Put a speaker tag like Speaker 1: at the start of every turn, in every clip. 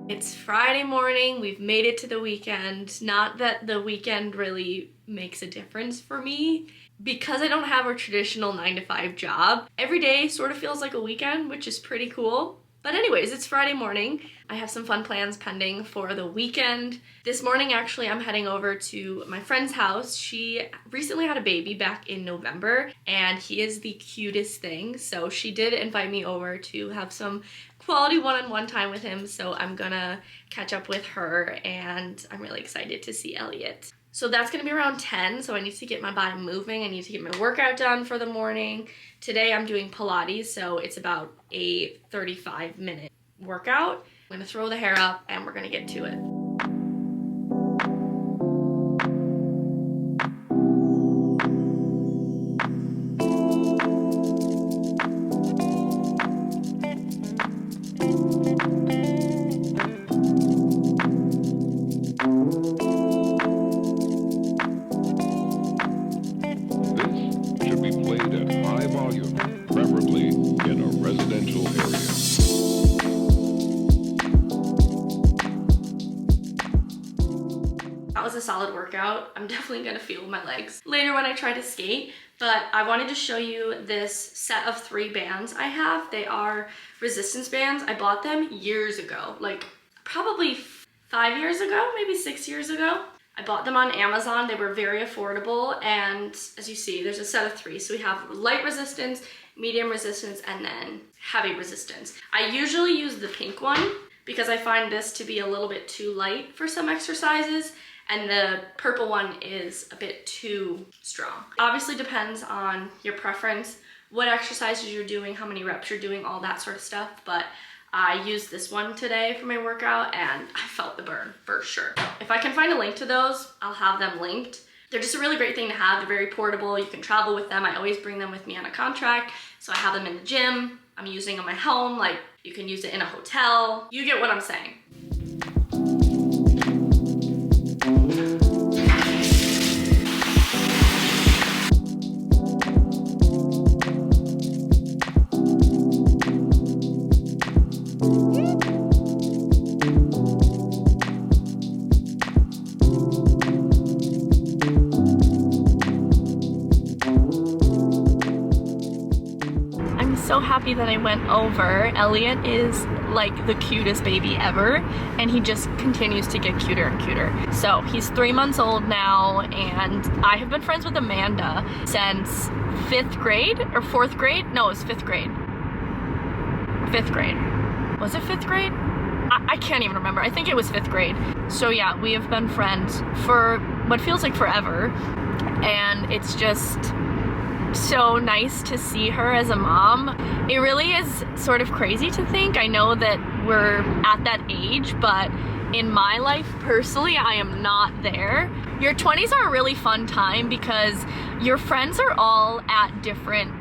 Speaker 1: It's Friday morning, we've made it to the weekend. Not that the weekend really makes a difference for me. Because I don't have a traditional 9-to-5 job, every day sort of feels like a weekend, which is pretty cool. But anyways, it's Friday morning. I have some fun plans pending for the weekend. This morning, actually, I'm heading over to my friend's house. She recently had a baby back in November, and he is the cutest thing. So she did invite me over to have some quality one-on-one time with him. So I'm gonna catch up with her, and I'm really excited to see Elliot. So that's gonna be around 10, so I need to get my body moving. I need to get my workout done for the morning. Today I'm doing Pilates, so it's about a 35-minute workout. I'm gonna throw the hair up and we're gonna get to it. That was a solid workout. I'm definitely gonna feel my legs later when I try to skate, but I wanted to show you this set of 3 bands I have. They are resistance bands. I bought them years ago, like probably 5 years ago, maybe 6 years ago. I bought them on Amazon. They were very affordable, and as you see, there's a set of 3. So we have light resistance, medium resistance, and then heavy resistance. I usually use the pink one because I find this to be a little bit too light for some exercises, and the purple one is a bit too strong. Obviously depends on your preference, what exercises you're doing, how many reps you're doing, all that sort of stuff, but I used this one today for my workout and I felt the burn for sure. If I can find a link to those, I'll have them linked. They're just a really great thing to have. They're very portable. You can travel with them. I always bring them with me on a contract, so I have them in the gym. I'm using them in my home, like you can use it in a hotel. You get what I'm saying. So happy that I went over. Elliot is like the cutest baby ever, and he just continues to get cuter and cuter. So he's 3 months old now, and I have been friends with Amanda since 5th grade or 4th grade? No, it was 5th grade. 5th grade. Was it 5th grade? I can't even remember. I think it was 5th grade. So yeah, we have been friends for what feels like forever, and it's just so nice to see her as a mom. It really is sort of crazy to think. I know that we're at that age, but in my life personally, I am not there. Your 20s are a really fun time because your friends are all at different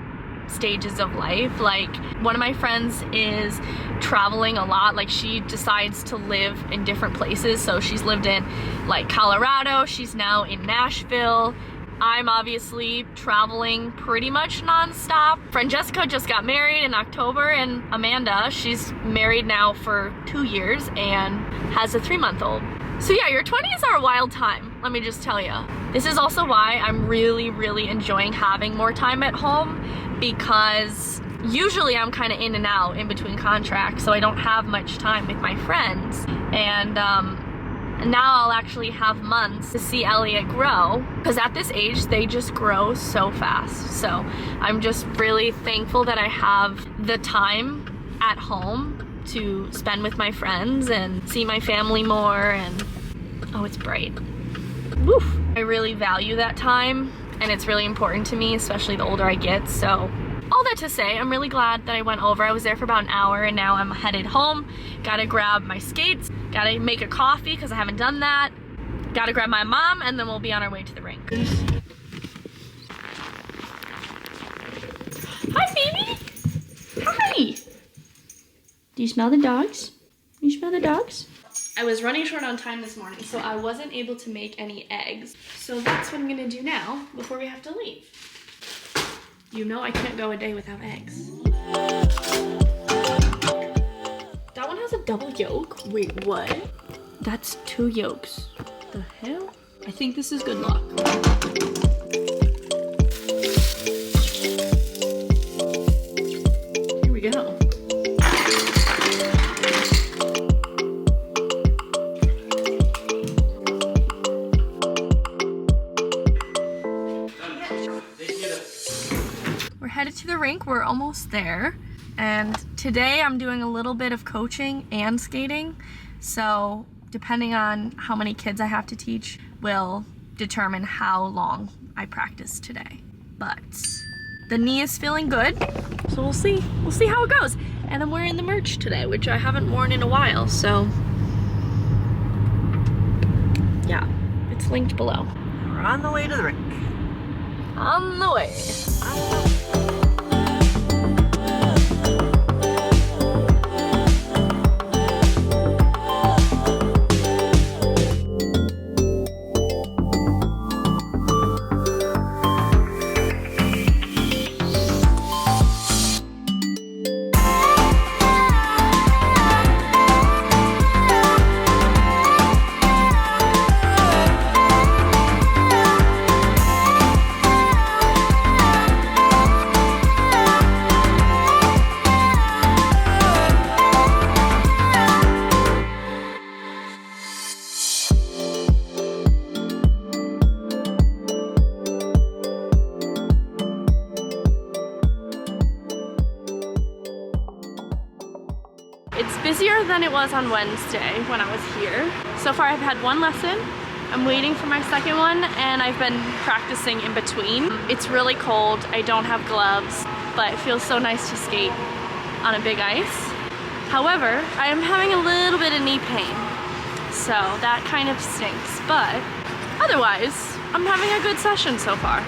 Speaker 1: stages of life. Like one of my friends is traveling a lot. Like she decides to live in different places. So she's lived in like Colorado, she's now in Nashville. I'm obviously traveling pretty much nonstop. Friend Jessica just got married in October, and Amanda, she's married now for 2 years and has a 3-month-old. So yeah, your 20s are a wild time, let me just tell you. This is also why I'm really, really enjoying having more time at home, because usually I'm kind of in and out in between contracts, so I don't have much time with my friends. And now I'll actually have months to see Elliot grow, because at this age they just grow so fast. So I'm just really thankful that I have the time at home to spend with my friends and see my family more. And oh, it's bright. Woof. I really value that time, and it's really important to me, especially the older I get. So all that to say, I'm really glad that I went over. I was there for about an hour, and now I'm headed home. Gotta grab my skates, gotta make a coffee because I haven't done that. Gotta grab my mom, and then we'll be on our way to the rink. Hi, baby. Hi. Do you smell the dogs? You smell the dogs? I was running short on time this morning, so I wasn't able to make any eggs. So that's what I'm gonna do now before we have to leave. You know I can't go a day without eggs. That one has has a double yoke. Wait, what? That's 2 yokes. The hell? I think this is good luck. Here we go. We're headed to the rink. We're almost there. And today I'm doing a little bit of coaching and skating. So depending on how many kids I have to teach will determine how long I practice today. But the knee is feeling good, so we'll see. We'll see how it goes. And I'm wearing the merch today, which I haven't worn in a while, so yeah, it's linked below.
Speaker 2: We're on the way to the rink.
Speaker 1: On the way. It's busier than it was on Wednesday when I was here. So far I've had 1 lesson. I'm waiting for my second one and I've been practicing in between. It's really cold, I don't have gloves, but it feels so nice to skate on a big ice. However, I am having a little bit of knee pain, so that kind of stinks, but otherwise, I'm having a good session so far.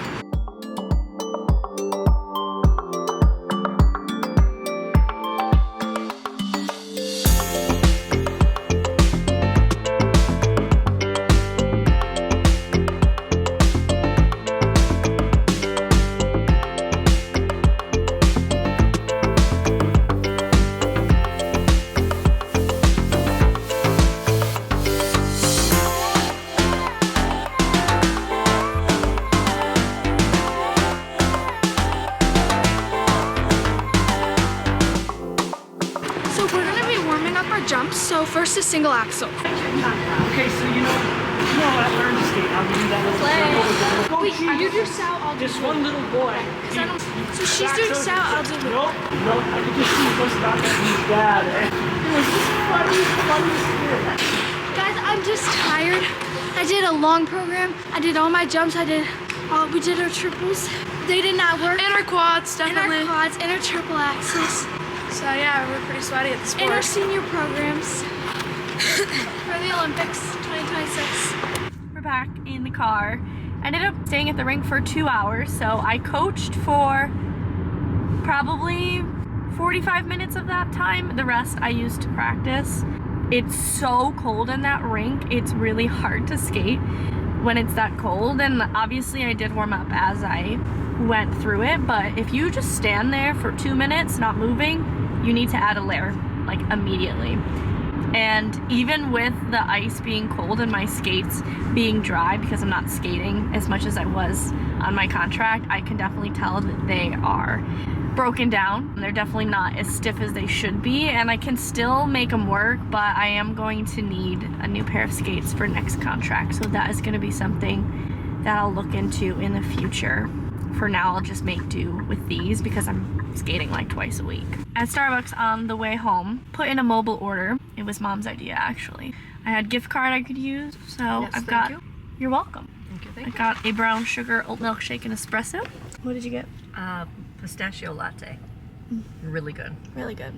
Speaker 3: Jumps. So first is single axle.
Speaker 2: Okay, so you know I learned to skate. I'll give you that little circle.
Speaker 3: Wait, you do sow, I'll do
Speaker 2: just one little boy.
Speaker 3: So she's doing sow, I'll do loop.
Speaker 2: Nope, I can just see what's about that he's bad. This is funny spirit.
Speaker 3: Guys, I'm just tired. I did a long program. I did all my jumps. We did our triples. They did not work.
Speaker 4: And our quads, definitely.
Speaker 3: And our quads, and our triple axles.
Speaker 4: So yeah, we're pretty sweaty at the sport.
Speaker 3: And our senior programs for the Olympics 2026.
Speaker 1: We're back in the car. I ended up staying at the rink for 2 hours, so I coached for probably 45 minutes of that time. The rest I used to practice. It's so cold in that rink, it's really hard to skate when it's that cold, and obviously I did warm up as I went through it, but if you just stand there for 2 minutes not moving, you need to add a layer like immediately. And even with the ice being cold and my skates being dry because I'm not skating as much as I was on my contract, I can definitely tell that they are broken down. They're definitely not as stiff as they should be, and I can still make them work, but I am going to need a new pair of skates for next contract, so that is going to be something that I'll look into in the future. For now, I'll just make do with these because I'm skating like twice a week. At Starbucks on the way home, put in a mobile order. It was Mom's idea, actually. I had gift card I could use, so
Speaker 2: Yes,
Speaker 1: I've got.
Speaker 2: you.
Speaker 1: You're welcome.
Speaker 2: Thank
Speaker 1: I got a brown sugar oat milkshake and espresso. What did you get?
Speaker 2: Pistachio latte. Really good.
Speaker 1: Really good.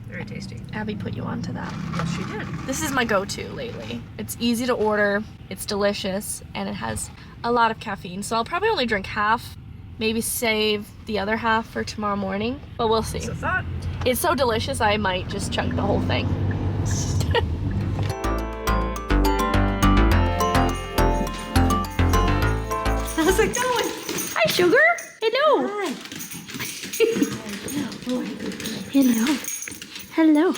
Speaker 2: Very tasty.
Speaker 1: Abby put you onto that.
Speaker 2: Yes, she did.
Speaker 1: This is my go-to lately. It's easy to order, it's delicious, and it has a lot of caffeine. So I'll probably only drink half, maybe save the other half for tomorrow morning, but we'll see.
Speaker 2: It's a thought.
Speaker 1: It's so delicious, I might just chunk the whole thing.
Speaker 2: How's it going?
Speaker 1: Hi, sugar. Hello.
Speaker 2: Hi.
Speaker 1: Hello. Hello.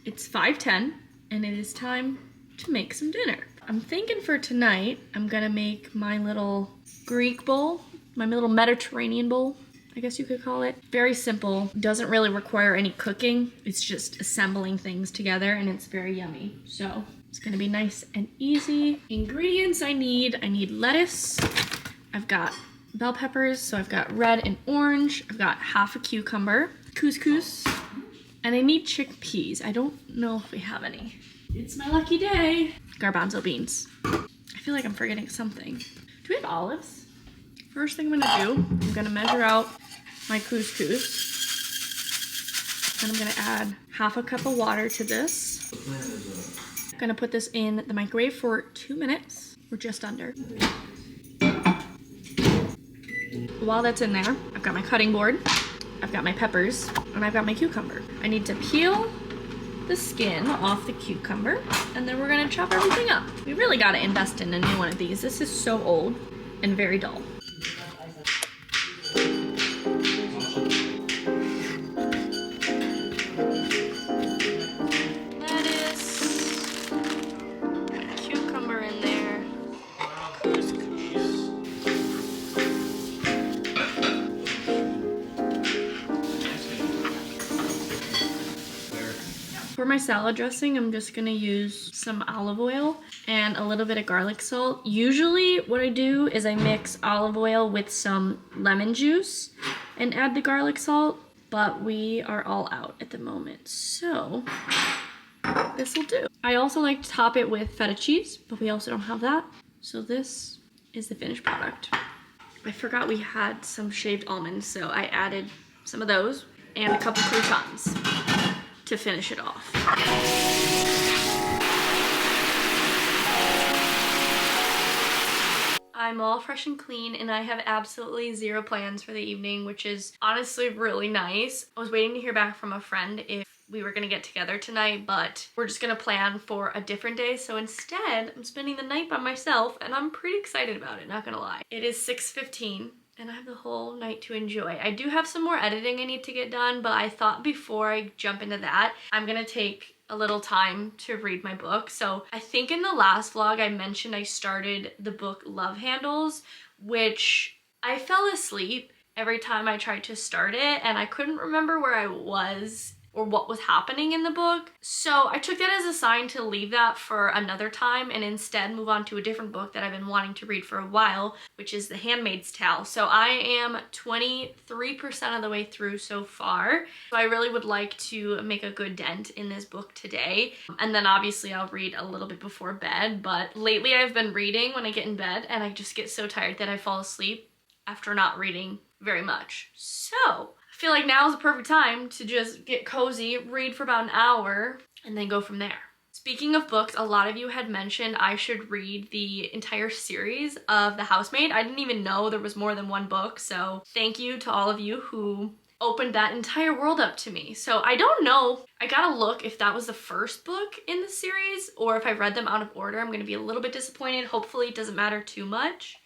Speaker 1: It's 5:10 and it is time to make some dinner. I'm thinking for tonight, I'm gonna make my little Greek bowl, my little Mediterranean bowl, I guess you could call it. Very simple, doesn't really require any cooking. It's just assembling things together and it's very yummy. So it's gonna be nice and easy. Ingredients I need lettuce. I've got bell peppers, so I've got red and orange. I've got half a cucumber, couscous, and I need chickpeas. I don't know if we have any. It's my lucky day. Garbanzo beans. I feel like I'm forgetting something. Do we have olives? First thing I'm gonna do, I'm gonna measure out my couscous. And I'm gonna add half a cup of water to this. I'm gonna put this in the microwave for 2 minutes, or just under. While that's in there, I've got my cutting board, I've got my peppers, and I've got my cucumber. I need to peel the skin off the cucumber, and then we're gonna chop everything up. We really gotta invest in a new one of these. This is so old and very dull. Lettuce, cucumber in there, For my salad dressing, I'm just gonna use some olive oil and a little bit of garlic salt. Usually what I do is I mix olive oil with some lemon juice and add the garlic salt, but we are all out at the moment, so this will do. I also like to top it with feta cheese, but we also don't have that. So this is the finished product. I forgot we had some shaved almonds, so I added some of those and a couple croutons to finish it off. I'm all fresh and clean and I have absolutely zero plans for the evening, which is honestly really nice. I was waiting to hear back from a friend if we were gonna get together tonight, but we're just gonna plan for a different day. So instead, I'm spending the night by myself and I'm pretty excited about it, not gonna lie. It is 6:15. And I have the whole night to enjoy. I do have some more editing I need to get done, but I thought before I jump into that, I'm gonna take a little time to read my book. So I think in the last vlog I mentioned I started the book Love Handles, which I fell asleep every time I tried to start it and I couldn't remember where I was or what was happening in the book. So I took that as a sign to leave that for another time and instead move on to a different book that I've been wanting to read for a while, which is The Handmaid's Tale. So I am 23% of the way through so far. So I really would like to make a good dent in this book today. And then obviously I'll read a little bit before bed, but lately I've been reading when I get in bed and I just get so tired that I fall asleep after not reading very much. So I feel like now is the perfect time to just get cozy, read for about an hour, and then go from there. Speaking of books, a lot of you had mentioned I should read the entire series of The Housemaid. I didn't even know there was more than one book, so thank you to all of you who opened that entire world up to me. So I don't know, I gotta look if that was the first book in the series or if I read them out of order. I'm gonna be a little bit disappointed. Hopefully it doesn't matter too much.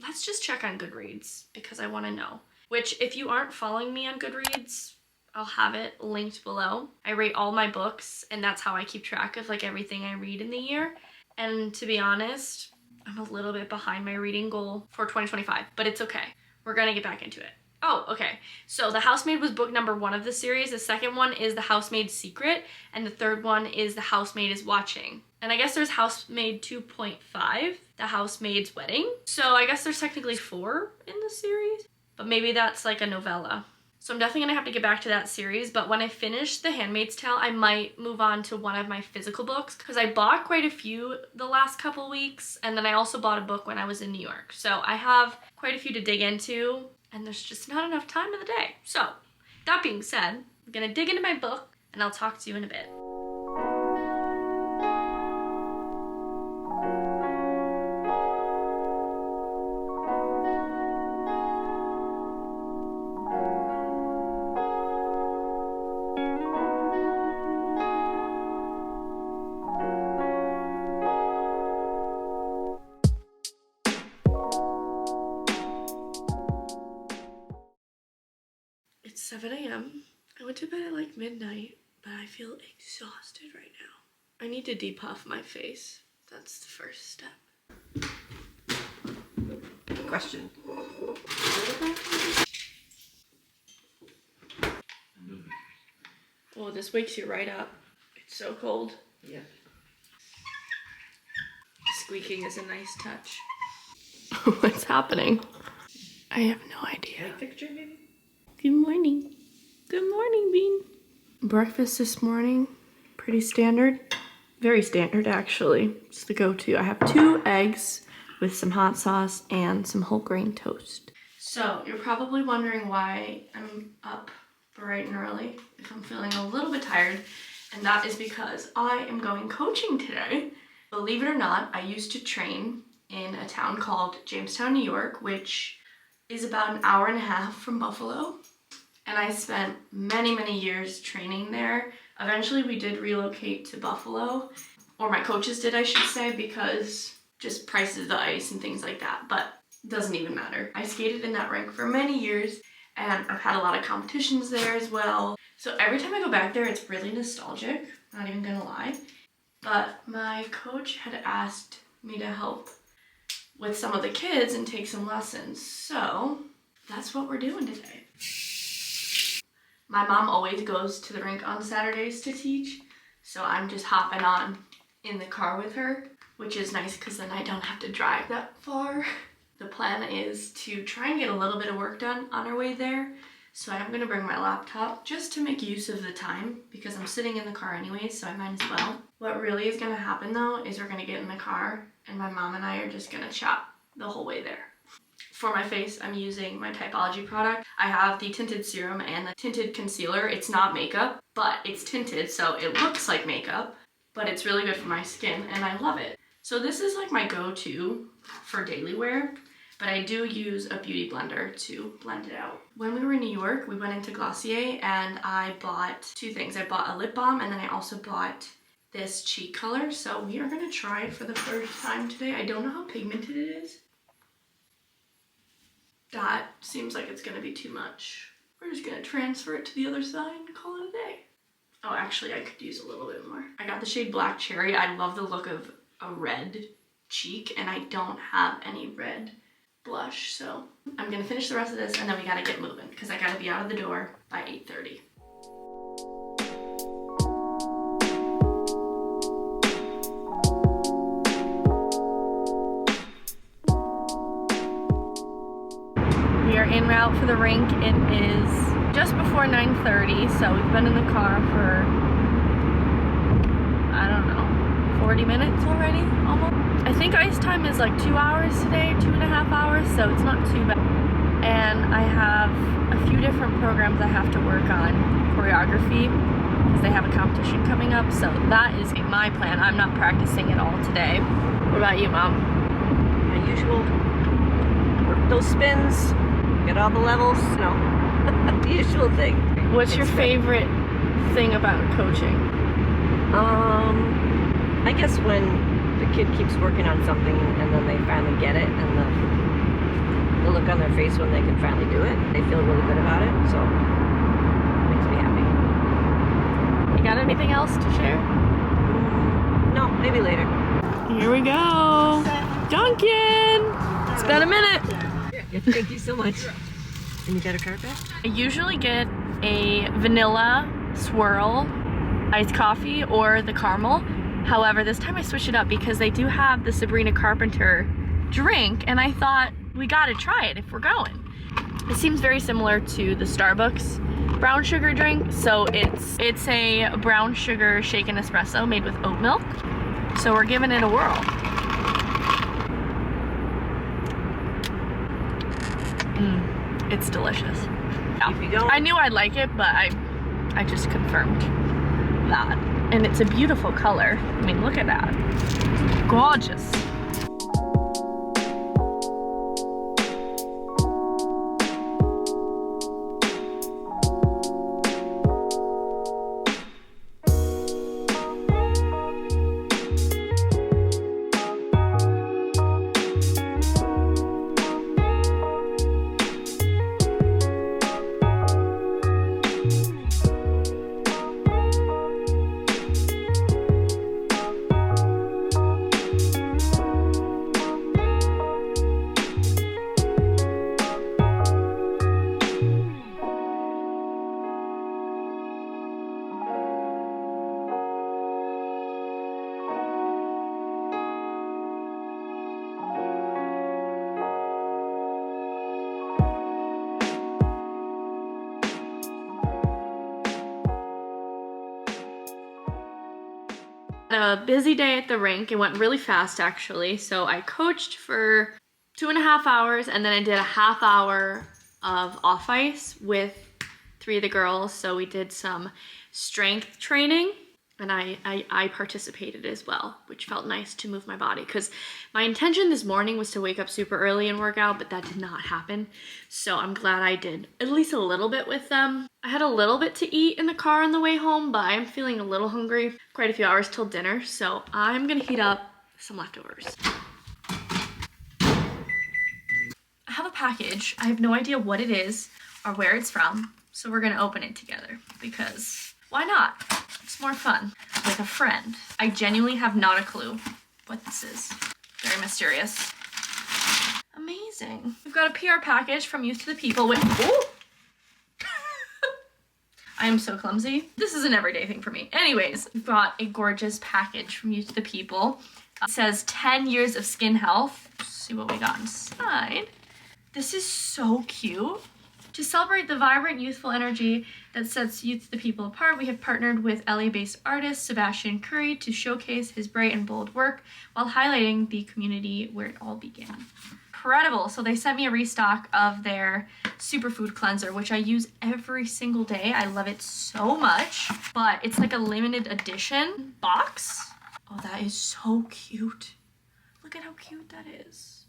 Speaker 1: Let's just check on Goodreads because I wanna know. Which, if you aren't following me on Goodreads, I'll have it linked below. I rate all my books, and that's how I keep track of like everything I read in the year. And to be honest, I'm a little bit behind my reading goal for 2025, but it's okay. We're gonna get back into it. Oh, okay. So The Housemaid was book number 1 of the series. The second one is The Housemaid's Secret, and the third one is The Housemaid is Watching. And I guess there's Housemaid 2.5, The Housemaid's Wedding. So I guess there's technically 4 in the series. But maybe that's like a novella. So I'm definitely gonna have to get back to that series, but when I finish The Handmaid's Tale, I might move on to one of my physical books because I bought quite a few the last couple weeks, and then I also bought a book when I was in New York. So I have quite a few to dig into, and there's just not enough time in the day. So that being said, I'm gonna dig into my book, and I'll talk to you in a bit. It's 7 a.m. I went to bed at like midnight, but I feel exhausted right now. I need to depuff my face. That's the first step.
Speaker 5: Question.
Speaker 1: Oh, this wakes you right up. It's so cold.
Speaker 5: Yeah.
Speaker 1: Squeaking is a nice touch. What's happening? I have no idea.
Speaker 5: Light fixture, maybe?
Speaker 1: Good morning. Good morning, Bean. Breakfast this morning, pretty standard. Very standard, actually. It's the go-to. I have 2 eggs with some hot sauce and some whole grain toast. So you're probably wondering why I'm up bright and early if I'm feeling a little bit tired, and that is because I am going coaching today. Believe it or not, I used to train in a town called Jamestown, New York, which is about an hour and a half from Buffalo. And I spent many, many years training there. Eventually we did relocate to Buffalo, or my coaches did, I should say, because just prices of the ice and things like that, but it doesn't even matter. I skated in that rink for many years, and I've had a lot of competitions there as well. So every time I go back there, it's really nostalgic, not even gonna lie. But my coach had asked me to help with some of the kids and take some lessons. So that's what we're doing today. My mom always goes to the rink on Saturdays to teach, so I'm just hopping on in the car with her, which is nice because then I don't have to drive that far. The plan is to try and get a little bit of work done on our way there. So I'm gonna bring my laptop just to make use of the time because I'm sitting in the car anyway, so I might as well. What really is gonna happen though is we're gonna get in the car and my mom and I are just gonna chat the whole way there. For my face, I'm using my Typology product. I have the tinted serum and the tinted concealer. It's not makeup, but it's tinted, so it looks like makeup, but it's really good for my skin and I love it. So this is like my go-to for daily wear, but I do use a beauty blender to blend it out. When we were in New York, we went into Dossier and I bought 2 things. I bought a lip balm and then I also bought this cheek color. So we are gonna try it for the first time today. I don't know how pigmented it is. That seems like it's gonna be too much. We're just gonna transfer it to the other side and call it a day. Oh, actually I could use a little bit more. I got the shade Black Cherry. I love the look of a red cheek and I don't have any red blush, so I'm gonna finish the rest of this and then we gotta get moving because I gotta be out of the door by 8:30. We are en route for the rink. It is just before 9:30, so we've been in the car for, I don't know, 40 minutes already, almost. I think ice time is like 2 hours today, 2.5 hours, so it's not too bad. And I have a few different programs I have to work on, choreography, because they have a competition coming up, so that is my plan. I'm not practicing at all today. What about you, Mom?
Speaker 5: My usual. Work those spins, get all the levels, you know, the usual thing.
Speaker 1: What's your favorite thing about coaching?
Speaker 5: I guess when the kid keeps working on something and then they finally get it and the look on their face when they can finally do it, they feel really good about it, so it makes me happy.
Speaker 1: You got anything else to share?
Speaker 5: No, maybe later.
Speaker 1: Here we go. Duncan! It's been a minute.
Speaker 5: Yeah, thank you so much. And you got a card back?
Speaker 1: I usually get a vanilla swirl iced coffee or the caramel. However, this time I switched it up because they do have the Sabrina Carpenter drink and I thought we gotta try it if we're going. It seems very similar to the Starbucks brown sugar drink. So it's a brown sugar shaken espresso made with oat milk. So we're giving it a whirl. It's delicious. Yeah.
Speaker 5: Keep you going.
Speaker 1: I knew I'd like it, but I just confirmed that. And it's a beautiful color. I mean, look at that. Gorgeous. A busy day at the rink. It went really fast actually. So I coached for 2.5 hours and then I did a half hour of off ice with 3 of the girls. So we did some strength training and I participated as well, which felt nice to move my body because my intention this morning was to wake up super early and work out, but that did not happen. So I'm glad I did at least a little bit with them. I had a little bit to eat in the car on the way home, but I'm feeling a little hungry. Quite a few hours till dinner, so I'm gonna heat up some leftovers. I have a package. I have no idea what it is or where it's from, so we're gonna open it together because why not? It's more fun with a friend. I genuinely have not a clue what this is. Very mysterious. Amazing. We've got a PR package from Youth to the People with, ooh! I am so clumsy. This is an everyday thing for me. Anyways, we've got a gorgeous package from Youth to the People. It says 10 years of skin health. Let's see what we got inside. This is so cute. To celebrate the vibrant, youthful energy that sets Youth to the People apart, we have partnered with LA-based artist Sebastian Curry to showcase his bright and bold work while highlighting the community where it all began. Incredible. So they sent me a restock of their superfood cleanser, which I use every single day. I love it so much, but it's like a limited edition box. Oh, that is so cute. Look at how cute that is.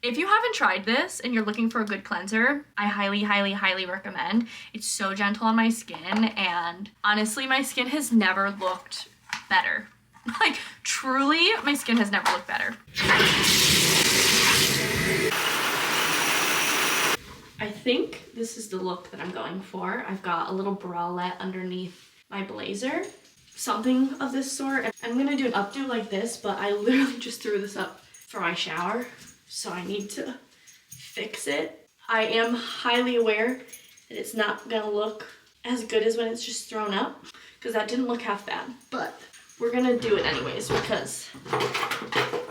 Speaker 1: If you haven't tried this and you're looking for a good cleanser, I highly, highly, highly recommend. It's so gentle on my skin, and honestly, my skin has never looked better. Like, truly, my skin has never looked better. I think this is the look that I'm going for. I've got a little bralette underneath my blazer, something of this sort. I'm gonna do an updo like this, but I literally just threw this up for my shower, so I need to fix it. I am highly aware that it's not gonna look as good as when it's just thrown up, because that didn't look half bad, but we're gonna do it anyways because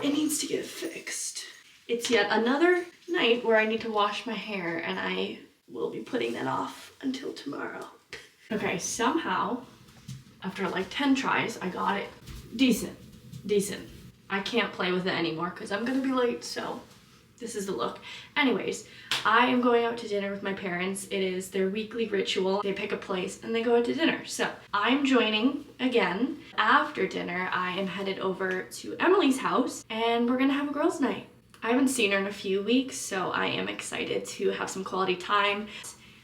Speaker 1: it needs to get fixed. It's yet another night where I need to wash my hair, and I will be putting that off until tomorrow. Okay, somehow, after like 10 tries, I got it decent. I can't play with it anymore because I'm gonna be late, so this is the look. Anyways, I am going out to dinner with my parents. It is their weekly ritual. They pick a place and they go out to dinner. So I'm joining again. After dinner, I am headed over to Emily's house and we're gonna have a girls' night. I haven't seen her in a few weeks, so I am excited to have some quality time.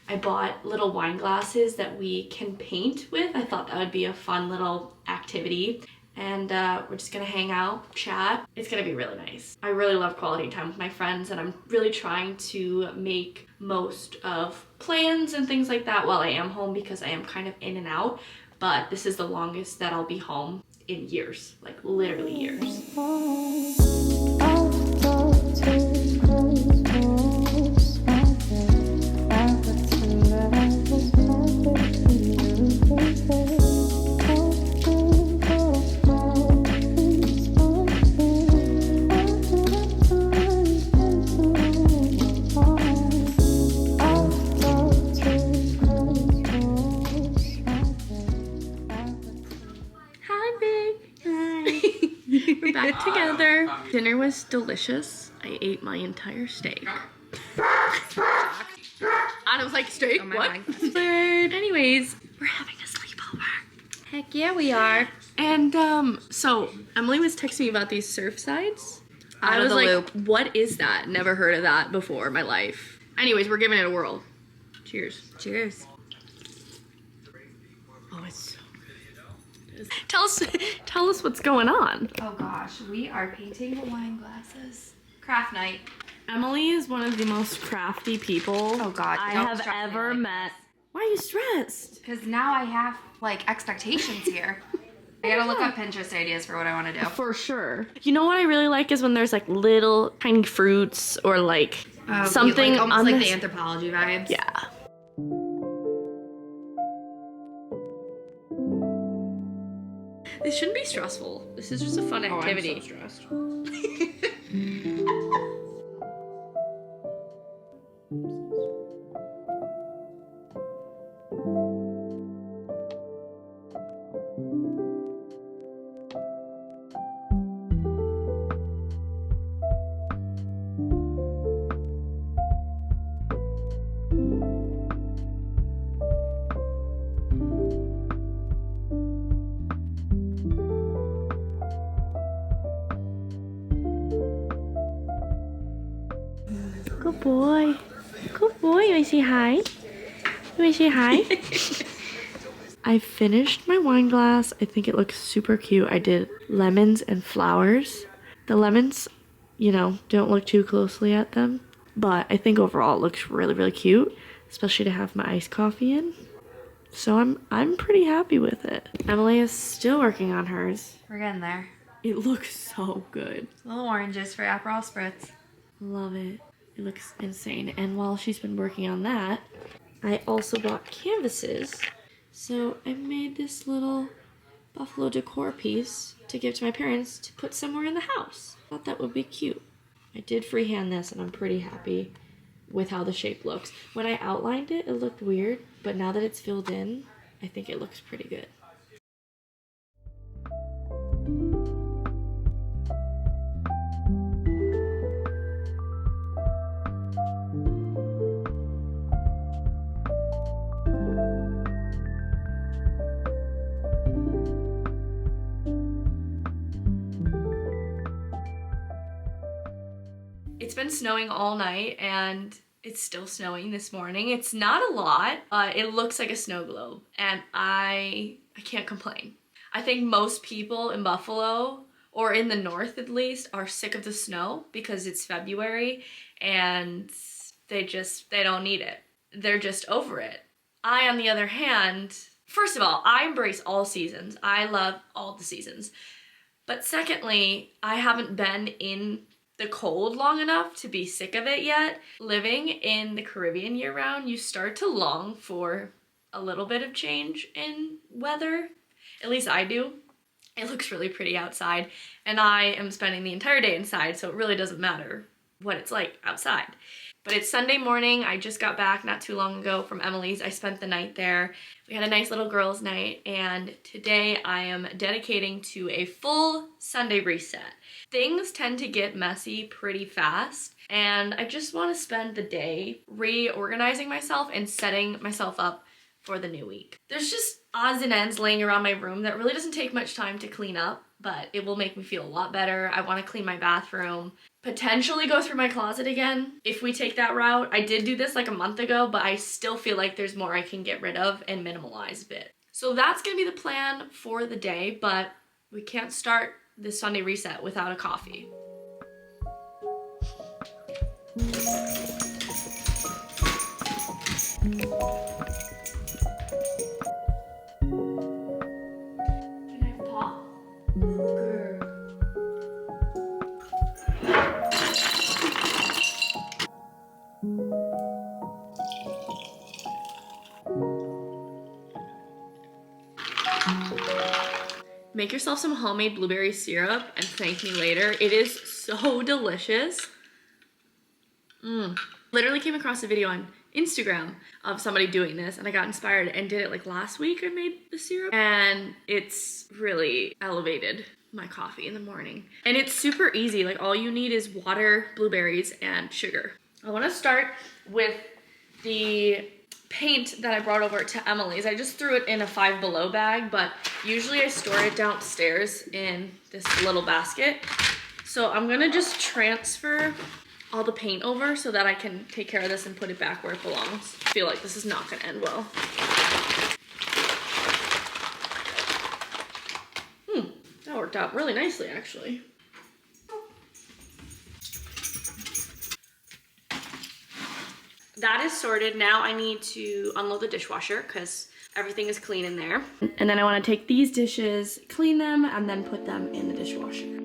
Speaker 1: I bought little wine glasses that we can paint with. I thought that would be a fun little activity. And we're just gonna hang out, chat. It's gonna be really nice. I really love quality time with my friends, and I'm really trying to make most of plans and things like that while I am home, because I am kind of in and out. But this is the longest that I'll be home in years, like literally years. We're back together. Dinner was delicious. I ate my entire steak. Adam's like, steak?
Speaker 4: Oh my
Speaker 1: what? Anyways, we're having a sleepover.
Speaker 4: Heck yeah, we are.
Speaker 1: And so Emily was texting me about these surf sides.
Speaker 4: Out
Speaker 1: I
Speaker 4: of
Speaker 1: was
Speaker 4: the
Speaker 1: like,
Speaker 4: loop.
Speaker 1: what is that? Never heard of that before in my life. Anyways, we're giving it a whirl. Cheers.
Speaker 4: Cheers.
Speaker 1: Oh, it's so good. Tell us what's going on.
Speaker 4: Oh gosh, we are painting wine glasses. Craft night.
Speaker 1: Emily is one of the most crafty people
Speaker 4: Oh God,
Speaker 1: I
Speaker 4: don't
Speaker 1: have
Speaker 4: stress me
Speaker 1: ever
Speaker 4: like
Speaker 1: met. Why are you stressed?
Speaker 4: Because now I have like expectations here. I gotta look up Pinterest ideas for what I want to do.
Speaker 1: For sure. You know what I really like is when there's like little tiny fruits or like something
Speaker 4: like, almost
Speaker 1: on
Speaker 4: like
Speaker 1: this.
Speaker 4: the anthropology vibes.
Speaker 1: Yeah. This shouldn't be stressful. This is just a fun activity.
Speaker 2: I'm so stressed.
Speaker 1: boy. Good boy. You want to say hi? You want to say hi? I finished my wine glass. I think it looks super cute. I did lemons and flowers. The lemons, you know, don't look too closely at them, but I think overall it looks really, really cute, especially to have my iced coffee in. So I'm pretty happy with it. Emily is still working on hers.
Speaker 4: We're getting there.
Speaker 1: It looks so good.
Speaker 4: Little oranges for Aperol Spritz.
Speaker 1: Love it. It looks insane. And while she's been working on that, I also bought canvases. So I made this little buffalo decor piece to give to my parents to put somewhere in the house. Thought that would be cute. I did freehand this and I'm pretty happy with how the shape looks. When I outlined it, it looked weird, but now that it's filled in, I think it looks pretty good. It's been snowing all night and it's still snowing this morning. It's not a lot. It looks like a snow globe and I can't complain. I think most people in Buffalo, or in the north at least, are sick of the snow because it's February and they don't need it. They're just over it. I, on the other hand, first of all, I embrace all seasons. I love all the seasons. But secondly, I haven't been in the cold long enough to be sick of it yet. Living in the Caribbean year round, you start to long for a little bit of change in weather. At least I do. It looks really pretty outside and I am spending the entire day inside, so it really doesn't matter what it's like outside. But it's Sunday morning. I just got back not too long ago from Emily's. I spent the night there. We had a nice little girls' night, and today I am dedicating to a full Sunday reset. Things tend to get messy pretty fast, and I just want to spend the day reorganizing myself and setting myself up for the new week. There's just odds and ends laying around my room that really doesn't take much time to clean up, but it will make me feel a lot better. I want to clean my bathroom, potentially go through my closet again if we take that route. I did do this like a month ago, but I still feel like there's more I can get rid of and minimalize a bit. So that's gonna be the plan for the day, but we can't start this Sunday reset without a coffee. Make yourself some homemade blueberry syrup and thank me later. It is so delicious. Literally came across a video on Instagram of somebody doing this and I got inspired and did it like last week. I made the syrup and it's really elevated my coffee in the morning. And it's super easy. Like all you need is water, blueberries, and sugar. I want to start with the paint that I brought over to Emily's. I just threw it in a Five Below bag, but usually I store it downstairs in this little basket. So I'm gonna just transfer all the paint over so that I can take care of this and put it back where it belongs. I feel like this is not gonna end well. That worked out really nicely actually. That is sorted. Now I need to unload the dishwasher because everything is clean in there. And then I want to take these dishes, clean them, and then put them in the dishwasher.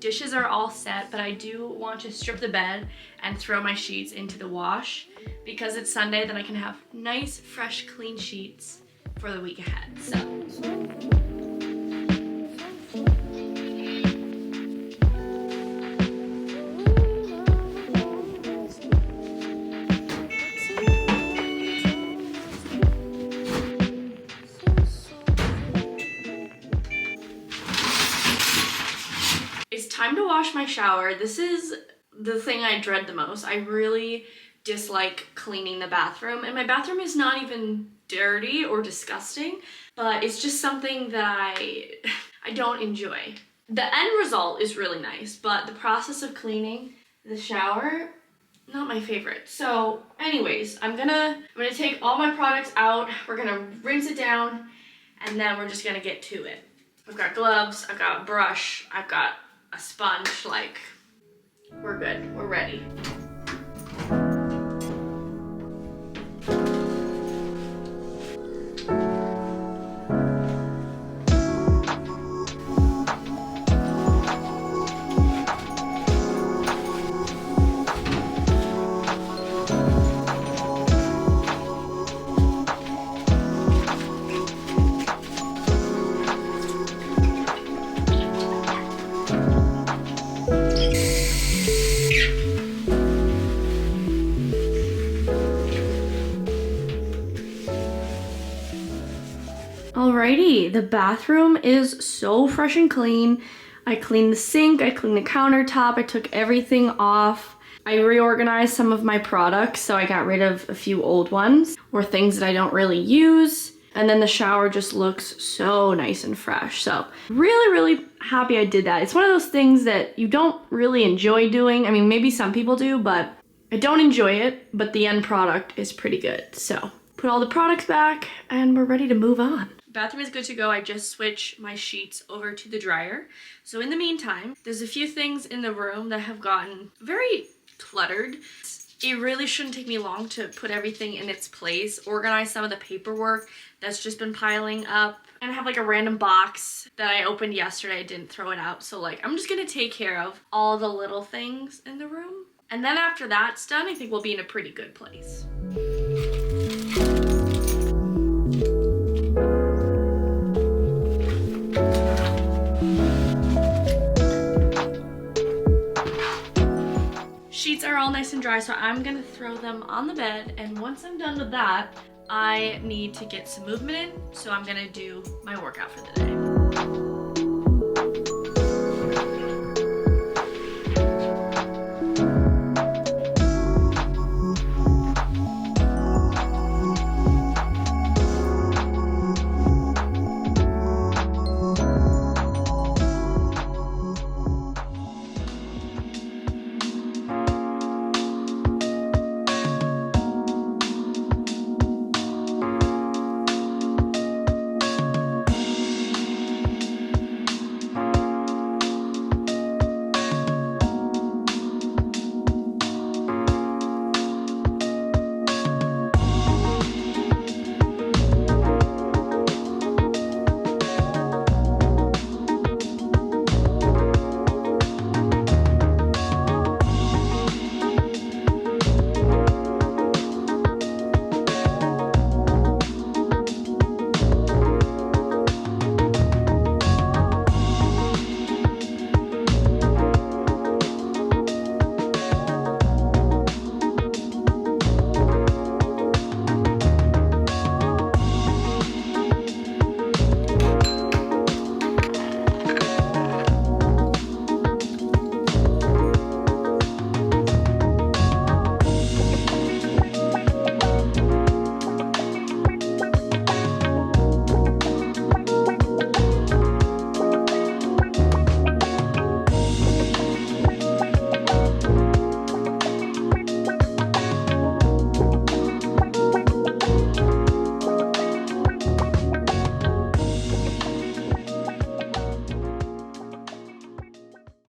Speaker 1: Dishes are all set, but I do want to strip the bed and throw my sheets into the wash because it's Sunday, then I can have nice, fresh, clean sheets for the week ahead. So. wash my shower. This is the thing I dread the most. I really dislike cleaning the bathroom, and my bathroom is not even dirty or disgusting, but it's just something that I don't enjoy. The end result is really nice, but the process of cleaning the shower, not my favorite. So anyways, I'm gonna take all my products out, we're gonna rinse it down, and then we're just gonna get to it. I've got gloves, I've got a brush, I've got a sponge, like, we're good, we're ready. Alrighty, the bathroom is so fresh and clean. I cleaned the sink, I cleaned the countertop, I took everything off. I reorganized some of my products, so I got rid of a few old ones or things that I don't really use. And then the shower just looks so nice and fresh. So really happy I did that. It's one of those things that you don't really enjoy doing. I mean, maybe some people do, but I don't enjoy it, but the end product is pretty good. So put all the products back and we're ready to move on. Bathroom is good to go. I just switched my sheets over to the dryer. So in the meantime, there's a few things in the room that have gotten very cluttered. It really shouldn't take me long to put everything in its place, organize some of the paperwork that's just been piling up, and I have like a random box that I opened yesterday. I didn't throw it out. So like, I'm just gonna take care of all the little things in the room. And then after that's done, I think we'll be in a pretty good place. Sheets are all nice and dry, so I'm gonna throw them on the bed, and once I'm done with that, I need to get some movement in, so I'm gonna do my workout for the day.